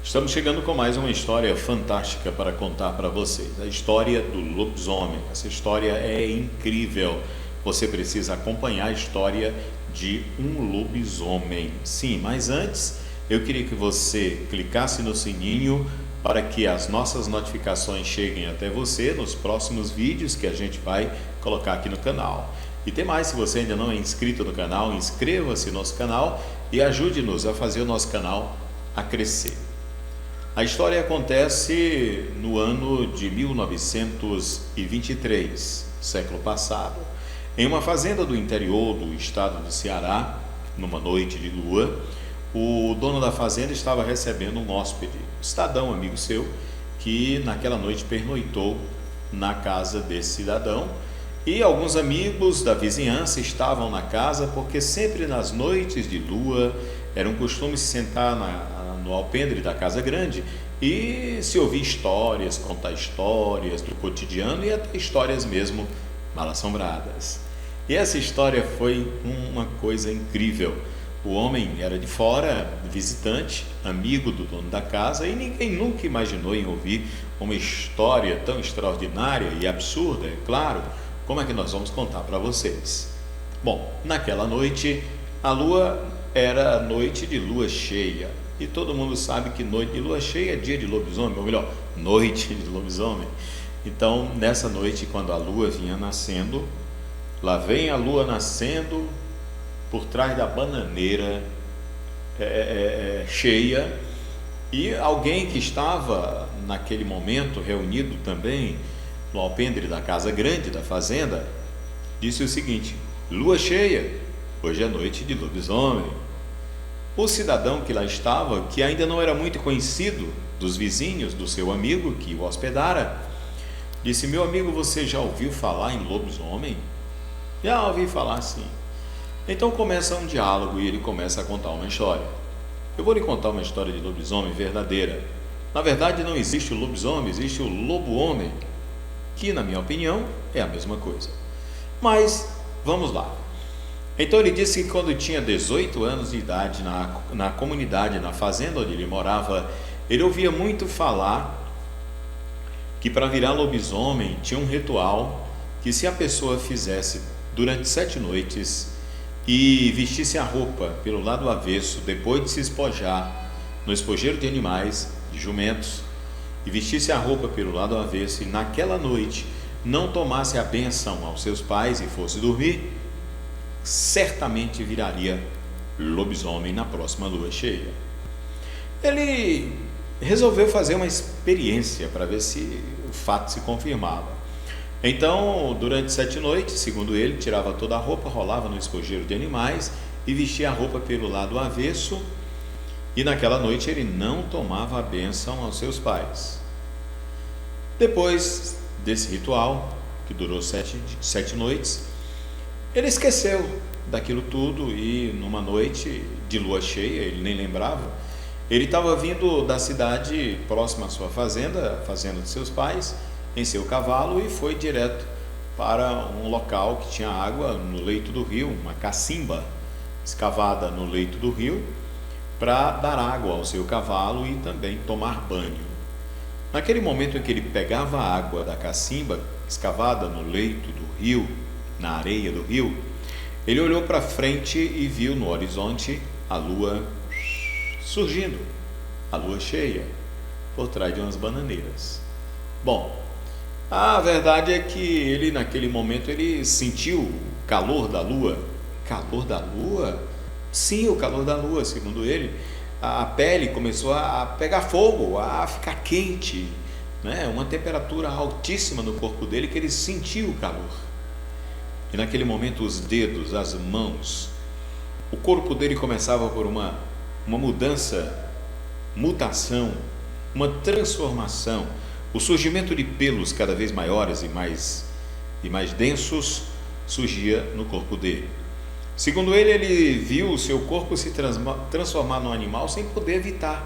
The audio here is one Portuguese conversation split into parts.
Estamos chegando com mais uma história fantástica para contar para vocês. A história do lobisomem. Essa história é incrível. Você precisa acompanhar a história de um lobisomem. Sim, mas antes eu queria que você clicasse no sininho para que as nossas notificações cheguem até você nos próximos vídeos que a gente vai colocar aqui no canal. E tem mais, se você ainda não é inscrito no canal, inscreva-se no nosso canal e ajude-nos a fazer o nosso canal a crescer. A história acontece no ano de 1923, século passado, em uma fazenda do interior do estado do Ceará. Numa noite de lua, o dono da fazenda estava recebendo um hóspede, um cidadão amigo seu, que naquela noite pernoitou na casa desse cidadão. E alguns amigos da vizinhança estavam na casa, porque sempre nas noites de lua era um costume se sentar no alpendre da casa grande e se ouvir histórias, contar histórias do cotidiano e até histórias mesmo mal-assombradas. E essa história foi uma coisa incrível. O homem era de fora, visitante, amigo do dono da casa, e ninguém nunca imaginou em ouvir uma história tão extraordinária e absurda, é claro. Como é que nós vamos contar para vocês? Bom, naquela noite, a lua era noite de lua cheia. E todo mundo sabe que noite de lua cheia é dia de lobisomem, ou melhor, noite de lobisomem. Então, nessa noite, quando a lua vinha nascendo, lá vem a lua nascendo por trás da bananeira cheia, e alguém que estava naquele momento reunido também no alpendre da casa grande da fazenda, disse o seguinte: lua cheia, hoje é noite de lobisomem. O cidadão que lá estava, que ainda não era muito conhecido dos vizinhos do seu amigo que o hospedara, disse: meu amigo, você já ouviu falar em lobisomem? Já ouvi falar, sim. Então começa um diálogo e ele começa a contar uma história. Eu vou lhe contar uma história de lobisomem verdadeira. Na verdade não existe o lobisomem, existe o lobo-homem, que na minha opinião é a mesma coisa. Mas vamos lá. Então ele disse que quando tinha 18 anos de idade, na comunidade, na fazenda onde ele morava, ele ouvia muito falar que para virar lobisomem tinha um ritual que, se a pessoa fizesse durante 7 noites e vestisse a roupa pelo lado avesso, depois de se espojar no espojeiro de animais, de jumentos, e vestisse a roupa pelo lado avesso, e naquela noite não tomasse a bênção aos seus pais e fosse dormir, certamente viraria lobisomem na próxima lua cheia. Ele resolveu fazer uma experiência para ver se o fato se confirmava. Então, durante 7 noites, segundo ele, tirava toda a roupa, rolava no espojeiro de animais e vestia a roupa pelo lado avesso, e naquela noite ele não tomava a bênção aos seus pais. Depois desse ritual, que durou 7 noites, ele esqueceu daquilo tudo, e numa noite de lua cheia, ele nem lembrava, ele estava vindo da cidade próxima à sua fazenda, a fazenda de seus pais, em seu cavalo, e foi direto para um local que tinha água no leito do rio, uma cacimba escavada no leito do rio, para dar água ao seu cavalo e também tomar banho. Naquele momento em que ele pegava a água da cacimba escavada no leito do rio, na areia do rio, ele olhou para frente e viu no horizonte a lua surgindo, a lua cheia, por trás de umas bananeiras. Bom, a verdade é que ele, naquele momento, ele sentiu o calor da lua. Calor da lua? Sim, o calor da lua, segundo ele. A pele começou a pegar fogo, a ficar quente, né? Uma temperatura altíssima no corpo dele, que ele sentiu o calor. E naquele momento os dedos, as mãos, o corpo dele começava por uma mutação, uma transformação, o surgimento de pelos cada vez maiores e mais densos surgia no corpo dele. Segundo ele, ele viu o seu corpo se transformar num animal sem poder evitar.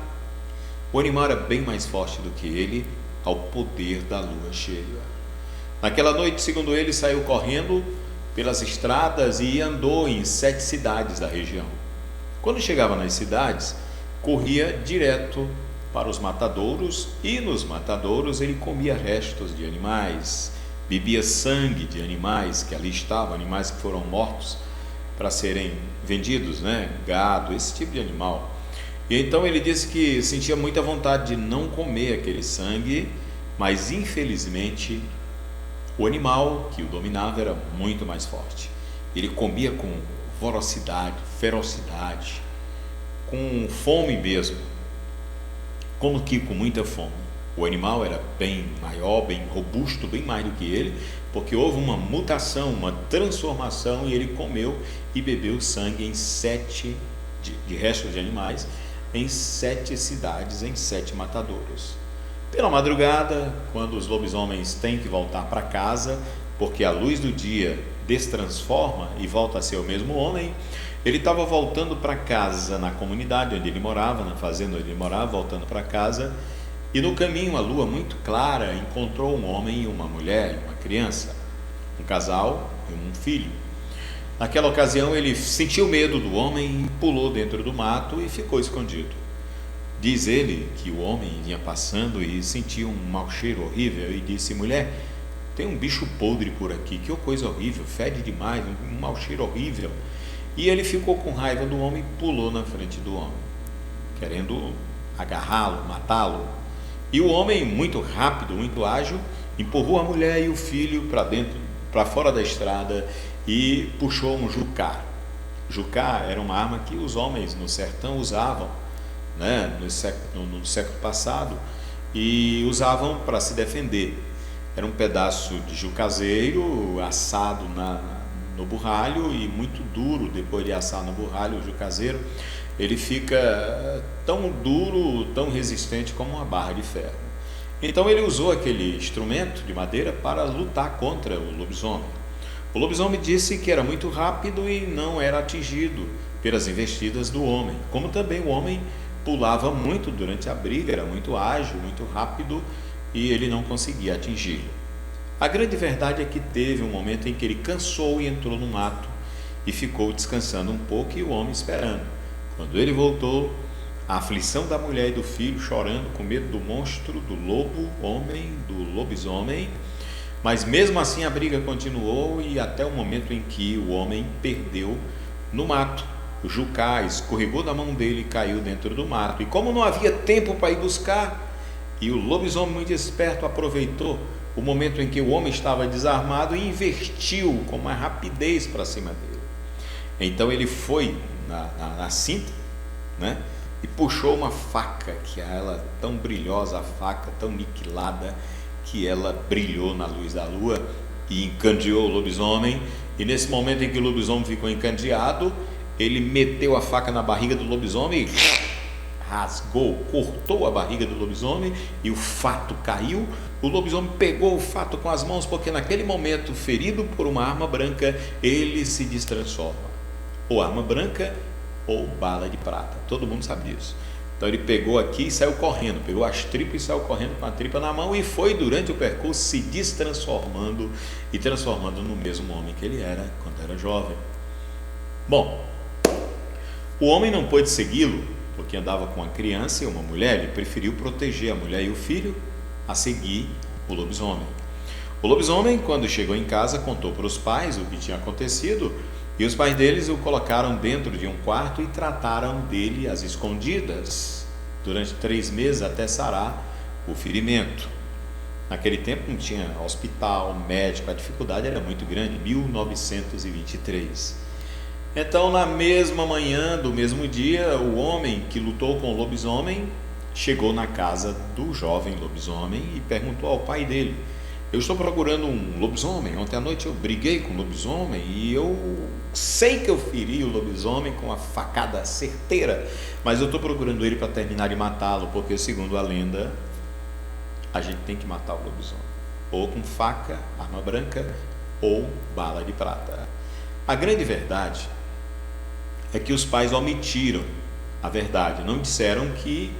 O animal era bem mais forte do que ele, ao poder da lua cheia. Naquela noite, segundo ele, saiu correndo pelas estradas e andou em 7 cidades da região. Quando chegava nas cidades, corria direto para os matadouros, e nos matadouros ele comia restos de animais, bebia sangue de animais que ali estavam, animais que foram mortos para serem vendidos, né? Gado, esse tipo de animal. E então ele disse que sentia muita vontade de não comer aquele sangue, mas infelizmente o animal que o dominava era muito mais forte. Ele comia com voracidade, ferocidade, com fome mesmo, como que com muita fome. O animal era bem maior, bem robusto, bem mais do que ele, porque houve uma mutação, uma transformação, e ele comeu e bebeu sangue em 7 de restos de animais, em 7 cidades, em 7 matadouros. Pela madrugada, quando os lobisomens têm que voltar para casa, porque a luz do dia destransforma e volta a ser o mesmo homem, ele estava voltando para casa na comunidade onde ele morava, na fazenda onde ele morava, voltando para casa, e no caminho a lua muito clara encontrou um homem e uma mulher, uma criança, um casal e um filho. Naquela ocasião ele sentiu medo do homem e pulou dentro do mato e ficou escondido. Diz ele que o homem vinha passando e sentia um mau cheiro horrível e disse: mulher, tem um bicho podre por aqui, que coisa horrível, fede demais, um mau cheiro horrível. E ele ficou com raiva do homem e pulou na frente do homem, querendo agarrá-lo, matá-lo. E o homem, muito rápido, muito ágil, empurrou a mulher e o filho para dentro, para fora da estrada, e puxou um jucá. Jucá era uma arma que os homens no sertão usavam, né, no século passado, e usavam para se defender. Era um pedaço de jucazeiro assado no burralho, e muito duro. Depois de assar no burralho, o jucazeiro, ele fica tão duro, tão resistente como uma barra de ferro. Então ele usou aquele instrumento de madeira para lutar contra o lobisomem. O lobisomem disse que era muito rápido e não era atingido pelas investidas do homem, como também o homem pulava muito durante a briga, era muito ágil, muito rápido, e ele não conseguia atingi-lo. A grande verdade é que teve um momento em que ele cansou e entrou no mato e ficou descansando um pouco, e o homem esperando. Quando ele voltou, a aflição da mulher e do filho, chorando com medo do monstro, do lobo, homem, do lobisomem. Mas mesmo assim a briga continuou, e até o momento em que o homem perdeu no mato. O jucá escorregou da mão dele e caiu dentro do mato. E como não havia tempo para ir buscar, e o lobisomem, muito esperto, aproveitou o momento em que o homem estava desarmado e investiu com uma rapidez para cima dele. Então ele foi na cinta, né, e puxou uma faca, que ela tão brilhosa, a faca tão niquilada, que ela brilhou na luz da lua e encandeou o lobisomem. E nesse momento em que o lobisomem ficou encandeado, ele meteu a faca na barriga do lobisomem e rasgou, cortou a barriga do lobisomem, e o fato caiu. O lobisomem pegou o fato com as mãos, porque naquele momento, ferido por uma arma branca, ele se destransforma, ou arma branca ou bala de prata. Todo mundo sabe disso. Então ele pegou aqui e saiu correndo, pegou as tripas e saiu correndo com a tripa na mão, e foi durante o percurso se destransformando e transformando no mesmo homem que ele era quando era jovem. Bom, o homem não pôde segui-lo, porque andava com uma criança e uma mulher. Ele preferiu proteger a mulher e o filho a seguir o lobisomem. O lobisomem, quando chegou em casa, contou para os pais o que tinha acontecido, e os pais deles o colocaram dentro de um quarto e trataram dele às escondidas durante 3 meses, até sarar o ferimento. Naquele tempo não tinha hospital, médico, a dificuldade era muito grande. 1923. Então, na mesma manhã do mesmo dia, o homem que lutou com o lobisomem chegou na casa do jovem lobisomem e perguntou ao pai dele: eu estou procurando um lobisomem. Ontem à noite eu briguei com o lobisomem e eu sei que eu feri o lobisomem com uma facada certeira, mas eu estou procurando ele para terminar de matá-lo, porque segundo a lenda, a gente tem que matar o lobisomem, ou com faca, arma branca, ou bala de prata. A grande verdade é que os pais omitiram a verdade, não disseram que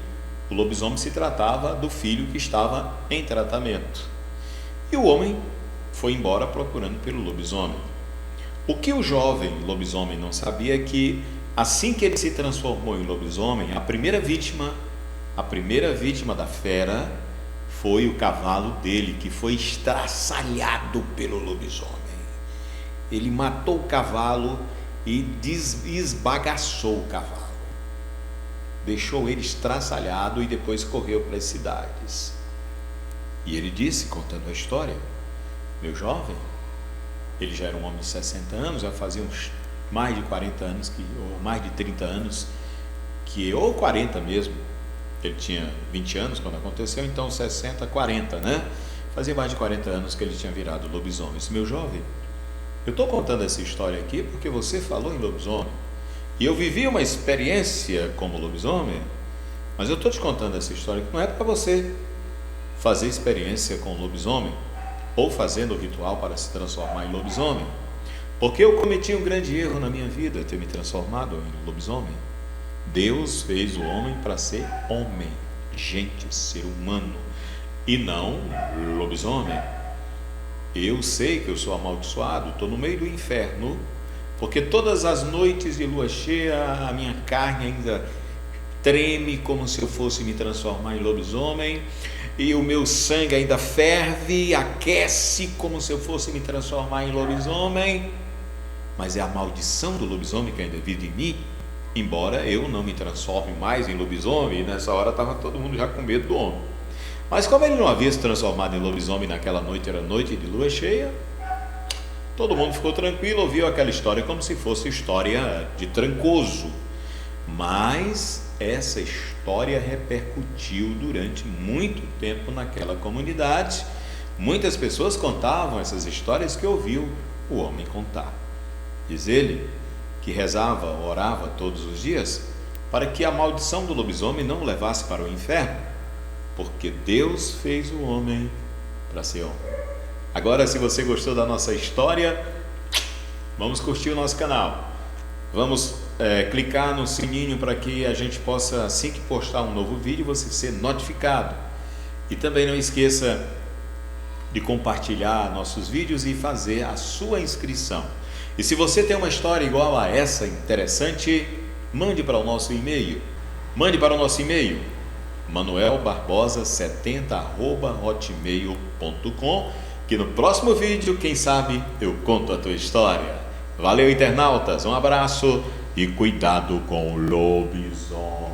o lobisomem se tratava do filho que estava em tratamento. E o homem foi embora procurando pelo lobisomem. O que o jovem lobisomem não sabia é que, assim que ele se transformou em lobisomem, a primeira vítima A primeira vítima da fera foi o cavalo dele, que foi estraçalhado pelo lobisomem. Ele matou o cavalo e esbagaçou o cavalo. Deixou ele estraçalhado e depois correu para as cidades. E ele disse, contando a história: meu jovem, ele já era um homem de 60 anos, já fazia uns mais de 40 anos, ou mais de 30 anos, ou 40 mesmo. Ele tinha 20 anos quando aconteceu, então 60, 40, né? Fazia mais de 40 anos que ele tinha virado lobisomem. Disse: meu jovem, eu estou contando essa história aqui porque você falou em lobisomem. E eu vivi uma experiência como lobisomem, mas eu estou te contando essa história que não é para você fazer experiência com lobisomem, ou fazendo o ritual para se transformar em lobisomem, porque eu cometi um grande erro na minha vida, ter me transformado em lobisomem. Deus fez o homem para ser homem, gente, ser humano, e não lobisomem. Eu sei que eu sou amaldiçoado, estou no meio do inferno, porque todas as noites de lua cheia a minha carne ainda treme como se eu fosse me transformar em lobisomem, e o meu sangue ainda ferve, aquece como se eu fosse me transformar em lobisomem, mas é a maldição do lobisomem que ainda vive em mim, embora eu não me transforme mais em lobisomem. E nessa hora estava todo mundo já com medo do homem, mas como ele não havia se transformado em lobisomem naquela noite, era noite de lua cheia, todo mundo ficou tranquilo, ouviu aquela história como se fosse história de Trancoso. Mas essa história repercutiu durante muito tempo naquela comunidade. Muitas pessoas contavam essas histórias que ouviu o homem contar. Diz ele que rezava, orava todos os dias para que a maldição do lobisomem não o levasse para o inferno, porque Deus fez o homem para ser homem. Agora, se você gostou da nossa história, vamos curtir o nosso canal, vamos clicar no sininho para que a gente possa, assim que postar um novo vídeo, você ser notificado. E também não esqueça de compartilhar nossos vídeos e fazer a sua inscrição. E se você tem uma história igual a essa interessante, mande para o nosso e-mail. Mande para o nosso e-mail manuelbarbosa70@hotmail.com, que no próximo vídeo, quem sabe, eu conto a tua história. Valeu, internautas, um abraço e cuidado com o lobisomem.